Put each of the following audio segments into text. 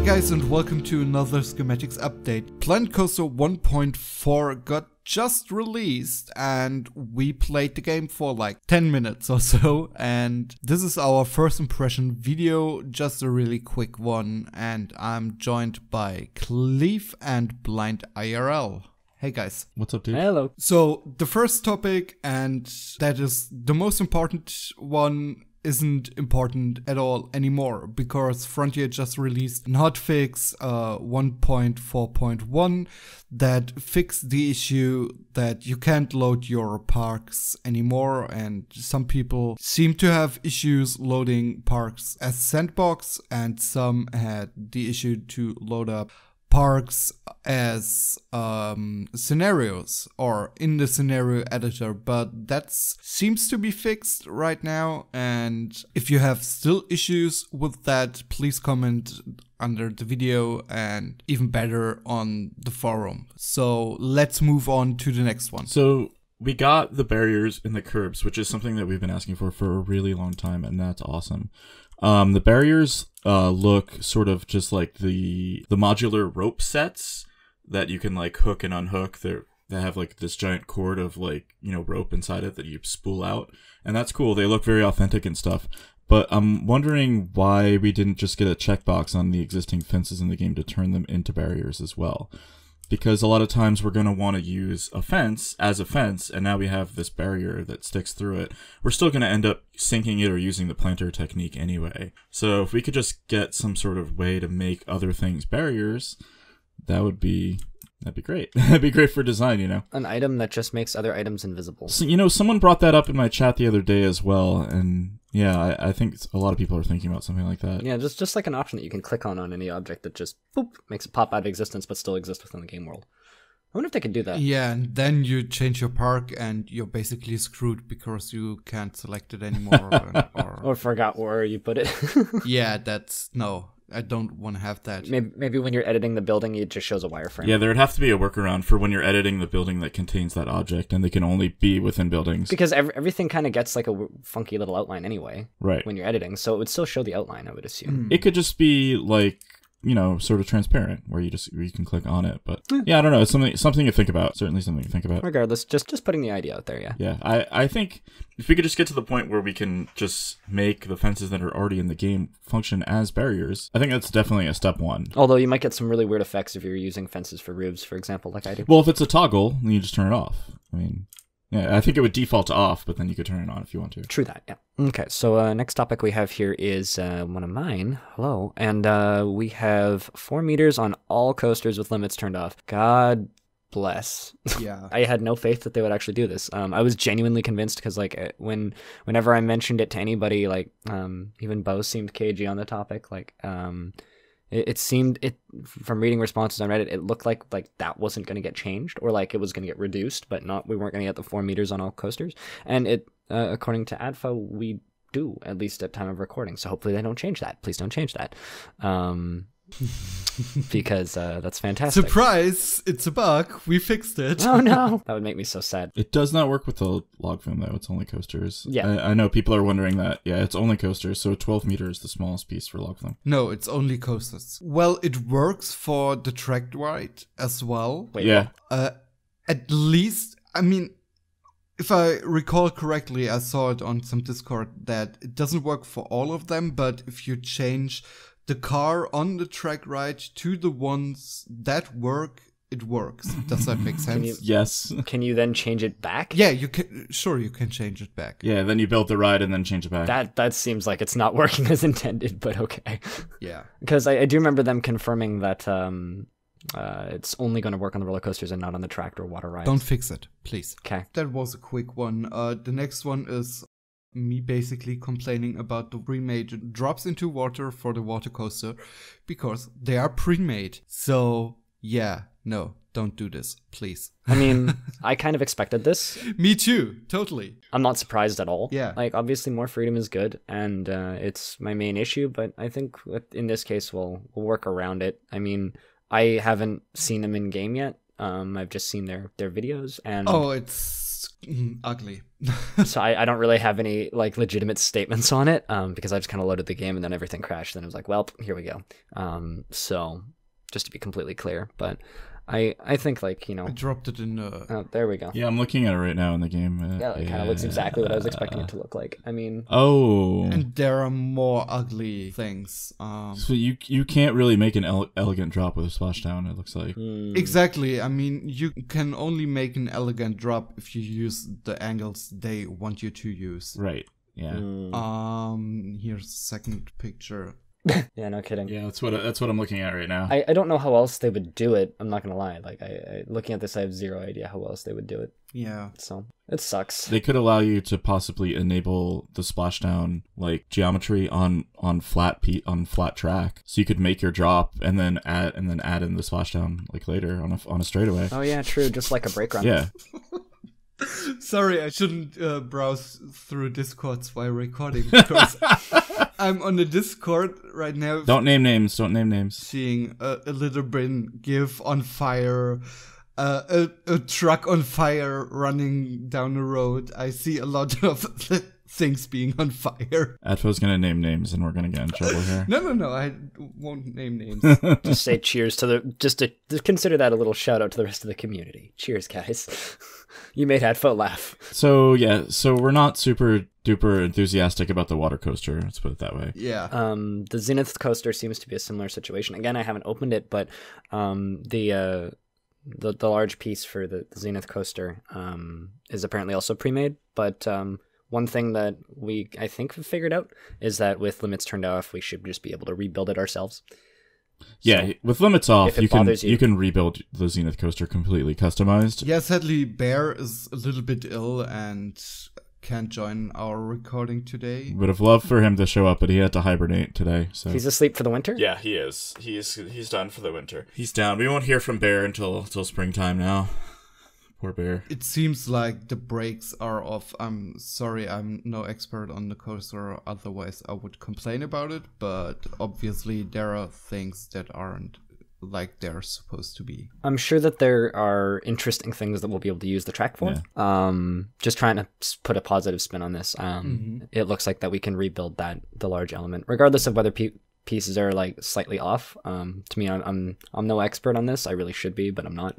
guys, and welcome to another Schematics update. BlindIRL Coaster 1.4 got just released and we played the game for like 10 minutes or so, and this is our first impression video, just a really quick one, and I'm joined by Cleave and BlindIRL. Hey guys. What's up, dude? Hello. So the first topic, and that is the most important one, isn't important at all anymore because Frontier just released an hotfix 1.4.1 that fixed the issue that you can't load your parks anymore, and some people seem to have issues loading parks as sandbox, and some had the issue to load up parks as scenarios or in the scenario editor, but that seems to be fixed right now. And if you have still issues with that, please comment under the video, and even better on the forum. So let's move on to the next one. So we got the barriers in the curbs, which is something that we've been asking for a really long time, and that's awesome. The barriers look sort of just like the modular rope sets that you can like hook and unhook. They have like this giant cord of like, you know, rope inside it that you spool out, and that's cool. They look very authentic and stuff. But I'm wondering why we didn't just get a checkbox on the existing fences in the game to turn them into barriers as well. Because a lot of times we're going to want to use a fence as a fence, and now we have this barrier that sticks through it. We're still going to end up sinking it or using the planter technique anyway. So if we could just get some sort of way to make other things barriers, that'd be great. That'd be great for design, you know. An item that just makes other items invisible. So, you know, someone brought that up in my chat the other day as well, and yeah, I think a lot of people are thinking about something like that. Yeah, just like an option that you can click on any object that just boop makes it pop out of existence but still exists within the game world. I wonder if they could do that. Yeah, and then you change your park and you're basically screwed because you can't select it anymore. Or forgot where you put it. Yeah, no, I don't want to have that. Maybe when you're editing the building, it just shows a wireframe. Yeah, there would have to be a workaround for when you're editing the building that contains that object, and they can only be within buildings. Because everything kind of gets like a funky little outline anyway. Right. When you're editing, so it would still show the outline, I would assume. It could just be like, you know, sort of transparent, where you can click on it. But yeah, I don't know. It's something to think about. Certainly something to think about. Regardless, just putting the idea out there, yeah. Yeah, I think if we could just get to the point where we can just make the fences that are already in the game function as barriers, I think that's definitely a step one. Although you might get some really weird effects if you're using fences for roofs, for example, like I do. Well, if it's a toggle, then you just turn it off. I mean, yeah, I think it would default to off, but then you could turn it on if you want to. True that, yeah. Okay, so next topic we have here is one of mine. Hello. And we have 4 meters on all coasters with limits turned off. God bless. Yeah. I had no faith that they would actually do this. I was genuinely convinced because like whenever I mentioned it to anybody, like even Bo seemed cagey on the topic, like it seemed from reading responses on Reddit, it looked like that wasn't going to get changed, or like it was going to get reduced, but we weren't going to get the 4 meters on all coasters. And it, according to Adfo, we do, at least at time of recording. So hopefully they don't change that. Please don't change that. Because that's fantastic. Surprise! It's a bug. We fixed it. Oh no! That would make me so sad. It does not work with the log flume though. It's only coasters. Yeah. I know people are wondering that. Yeah, it's only coasters, so 12 meters is the smallest piece for log flume. No, it's only coasters. Well, it works for the track ride as well. Wait, yeah. At least, I mean, if I recall correctly, I saw it on some Discord that it doesn't work for all of them, but if you change the car on the track ride to the ones that work, it works. Does that make sense? Yes. Can you then change it back? Yeah, you can. Sure, you can change it back. Yeah, then you build the ride and then change it back. That seems like it's not working as intended, but okay. Yeah. Because I do remember them confirming that it's only going to work on the roller coasters and not on the tracked or water rides. Don't fix it, please. Okay. That was a quick one. The next one is me basically complaining about the pre-made drops into water for the water coaster because they are pre-made. So yeah, no, don't do this, please. I mean, I kind of expected this. Me too, totally. I'm not surprised at all. Yeah. Like, obviously more freedom is good, and it's my main issue, but I think in this case we'll work around it. I mean, I haven't seen them in game yet. I've just seen their videos, and it's It's ugly. So I don't really have any like legitimate statements on it, because I just kind of loaded the game and then everything crashed. Then I was like, well, here we go. So just to be completely clear, but I think, like, you know, I dropped it in oh, there we go. Yeah, I'm looking at it right now in the game. Yeah, it kind of looks exactly what I was expecting it to look like. I mean, and there are more ugly things. So you can't really make an elegant drop with a splashdown, it looks like. Exactly. I mean, you can only make an elegant drop if you use the angles they want you to use. Right. Yeah. Here's a second picture. Yeah, no kidding. Yeah, that's what I'm looking at right now. I don't know how else they would do it. I'm not gonna lie. Like, I looking at this, I have zero idea how else they would do it. Yeah. So it sucks. They could allow you to possibly enable the splashdown like geometry on flat track, so you could make your drop and then add in the splashdown like later on a straightaway. Oh yeah, true. Just like a brake run. Yeah. Sorry, I shouldn't browse through Discords while recording, because I'm on the Discord right now. Don't name names. Seeing a little bin GIF on fire, a truck on fire running down the road. I see a lot of things being on fire. Adfo's gonna name names, and we're gonna get in trouble here. No, I won't name names. Just say cheers to just to consider that a little shout out to the rest of the community. Cheers, guys. You made Adfo laugh. So yeah, we're not super duper enthusiastic about the water coaster. Let's put it that way. Yeah. The Zenith Coaster seems to be a similar situation. Again, I haven't opened it, but the large piece for the Zenith Coaster is apparently also pre-made. But one thing that I think we figured out is that with limits turned off, we should just be able to rebuild it ourselves. Yeah, So, with limits off, you you can rebuild the Zenith Coaster completely customized. Yeah, sadly, Bear is a little bit ill and can't join our recording today. Would have loved for him to show up, but he had to hibernate today. So He's asleep for the winter? yeah, he is. He's done for the winter. He's down. We won't hear from Bear until springtime now. Poor Bear. It seems like the brakes are off. I'm sorry, I'm no expert on the coaster, otherwise I would complain about it, but obviously there are things that aren't like they're supposed to be. I'm sure that there are interesting things that we'll be able to use the track for. Yeah. Just trying to put a positive spin on this. It looks like that we can rebuild the large element, regardless of whether pieces are like slightly off. To me, I'm no expert on this. I really should be, but I'm not,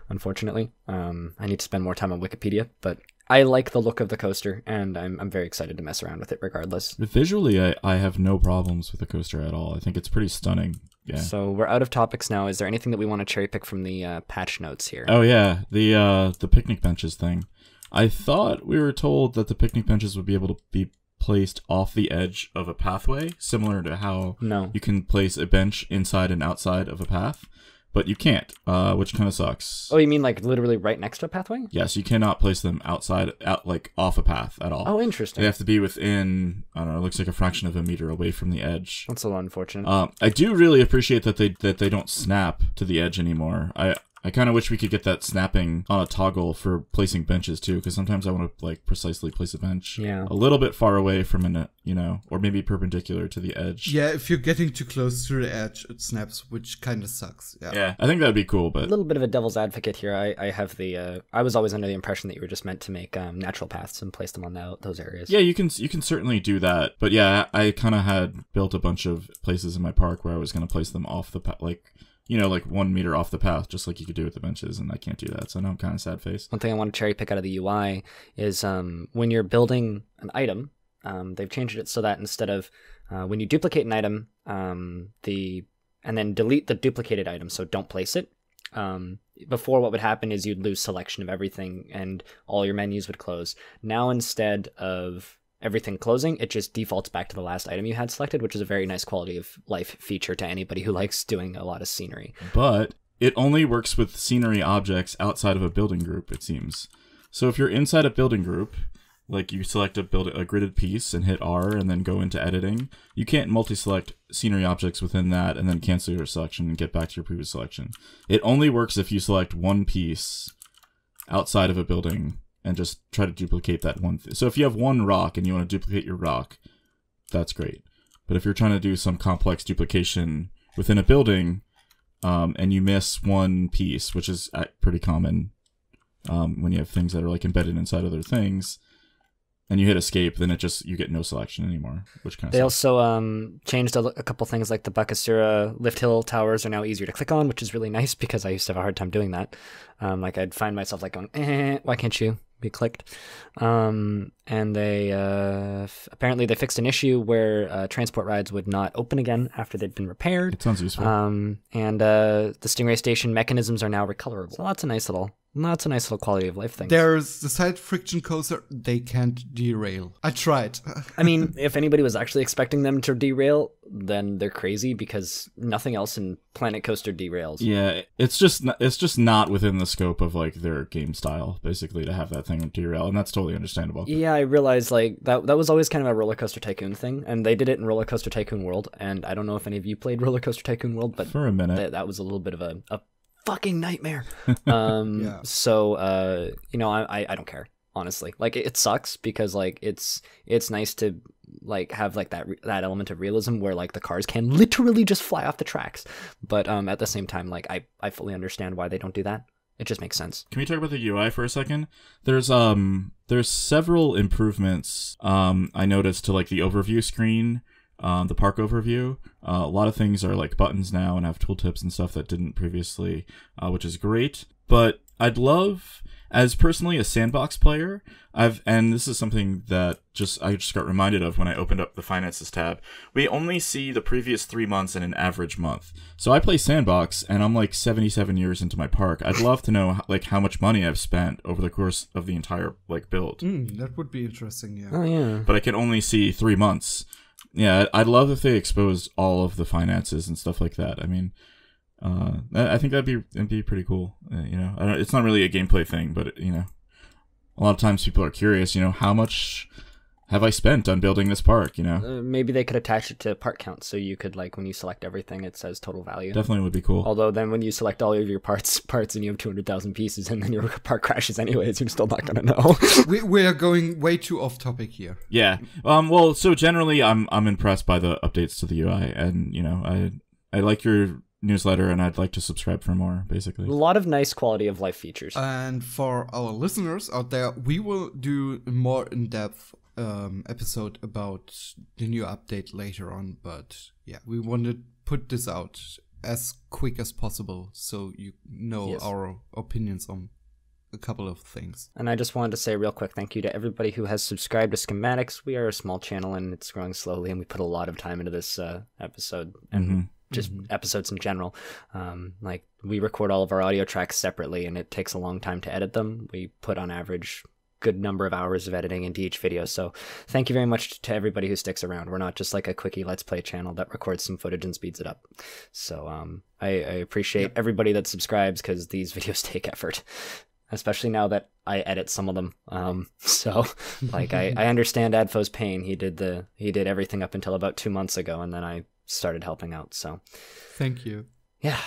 unfortunately. I need to spend more time on Wikipedia, but I like the look of the coaster, and I'm very excited to mess around with it regardless. Visually, I have no problems with the coaster at all. I think it's pretty stunning. Yeah. So we're out of topics now. Is there anything that we want to cherry pick from the patch notes here? Oh yeah, the picnic benches thing. I thought we were told that the picnic benches would be able to be placed off the edge of a pathway, similar to how you can place a bench inside and outside of a path, but you can't, which kind of sucks. Oh, you mean like literally right next to a pathway? Yes, you cannot place them like off a path at all. Oh, interesting. They have to be within, I don't know, it looks like a fraction of a meter away from the edge. That's a little unfortunate. I do really appreciate that they don't snap to the edge anymore. I kind of wish we could get that snapping on a toggle for placing benches too, because sometimes I want to like precisely place a bench a little bit far away from or maybe perpendicular to the edge. Yeah, if you're getting too close to the edge, it snaps, which kind of sucks. Yeah, I think that'd be cool, but a little bit of a devil's advocate here. I have I was always under the impression that you were just meant to make natural paths and place them on those areas. Yeah, you can certainly do that, but yeah, I kind of had built a bunch of places in my park where I was going to place them off the like 1 meter off the path, just like you could do with the benches, and I can't do that, so now I'm kind of sad face. One thing I want to cherry pick out of the UI is when you're building an item, they've changed it so that instead of when you duplicate an item, and then delete the duplicated item, so don't place it. Before, what would happen is you'd lose selection of everything, and all your menus would close. Now, instead of everything closing, it just defaults back to the last item you had selected, which is a very nice quality of life feature to anybody who likes doing a lot of scenery. But it only works with scenery objects outside of a building group, it seems. So if you're inside a building group, like you select a gridded piece and hit R and then go into editing, you can't multi-select scenery objects within that and then cancel your selection and get back to your previous selection. It only works if you select one piece outside of a building and just try to duplicate that one thing. So if you have one rock and you want to duplicate your rock, that's great. But if you're trying to do some complex duplication within a building, and you miss one piece, which is pretty common, when you have things that are like embedded inside other things, and you hit escape, then you get no selection anymore, which kind of. They also changed a couple things, like the Bakasura lift hill towers are now easier to click on, which is really nice because I used to have a hard time doing that. Like I'd find myself like going, why can't you be clicked? And they apparently they fixed an issue where transport rides would not open again after they'd been repaired. It sounds useful. And the Stingray Station mechanisms are now recolorable. So that's a nice little quality of life thing. There's the side friction coaster. They can't derail. I tried. I mean, if anybody was actually expecting them to derail, then they're crazy because nothing else in Planet Coaster derails. Yeah, it's just not within the scope of like their game style, basically, to have that thing derail, and that's totally understandable. Yeah, I realized like that was always kind of a Roller Coaster Tycoon thing, and they did it in Roller Coaster Tycoon World. And I don't know if any of you played Roller Coaster Tycoon World, but for a minute, that was a little bit of a fucking nightmare. Yeah. So you know, I don't care, honestly. Like it sucks because like it's nice to like have like that element of realism where like the cars can literally just fly off the tracks, but at the same time, like I fully understand why they don't do that. It just makes sense. Can we talk about the UI for a second? There's several improvements I noticed to like the overview screen. The park overview. A lot of things are like buttons now and have tooltips and stuff that didn't previously, which is great. But I'd love, as personally a sandbox player, and this is something that I just got reminded of when I opened up the finances tab. We only see the previous 3 months in an average month. So I play sandbox and I'm like 77 years into my park. I'd love to know like how much money I've spent over the course of the entire like build. That would be interesting. Yeah. Oh yeah. But I can only see 3 months. Yeah, I'd love if they exposed all of the finances and stuff like that. I mean, I think it'd be pretty cool. You know, it's not really a gameplay thing, but you know, a lot of times people are curious. You know, how much have I spent on building this park? You know, maybe they could attach it to part count, so you could like when you select everything, it says total value. Definitely would be cool. Although then when you select all of your parts, and you have 200,000 pieces, and then your park crashes anyways, you're still not gonna know. we are going way too off topic here. Yeah. Well, so generally, I'm impressed by the updates to the UI, and you know, I like your newsletter, and I'd like to subscribe for more. Basically, a lot of nice quality of life features. And for our listeners out there, we will do a more in-depth episode about the new update later on, but yeah, we want to put this out as quick as possible so you know our opinions on a couple of things. And I just wanted to say real quick thank you to everybody who has subscribed to Schematics. We are a small channel and it's growing slowly, and we put a lot of time into this episode and just episodes in general. Like we record all of our audio tracks separately and it takes a long time to edit them. We put on average good number of hours of editing into each video, so thank you very much to everybody who sticks around. We're not just like a quickie let's play channel that records some footage and speeds it up. So I appreciate everybody that subscribes, because these videos take effort, especially now that I edit some of them. So like I understand Adfo's pain. He did everything up until about 2 months ago, and then I started helping out. So thank you. Yeah,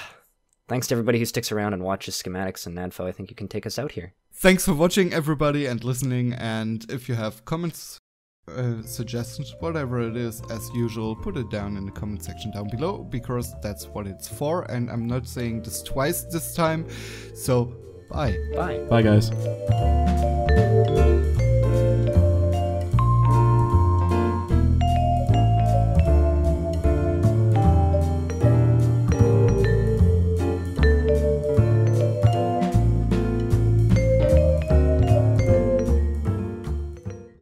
thanks to everybody who sticks around and watches Schematics. And Adfo, I think you can take us out here. Thanks for watching, everybody, and listening. And if you have comments, suggestions, whatever it is, as usual, put it down in the comment section down below, because that's what it's for. And I'm not saying this twice this time. So, bye. Bye. Bye, guys.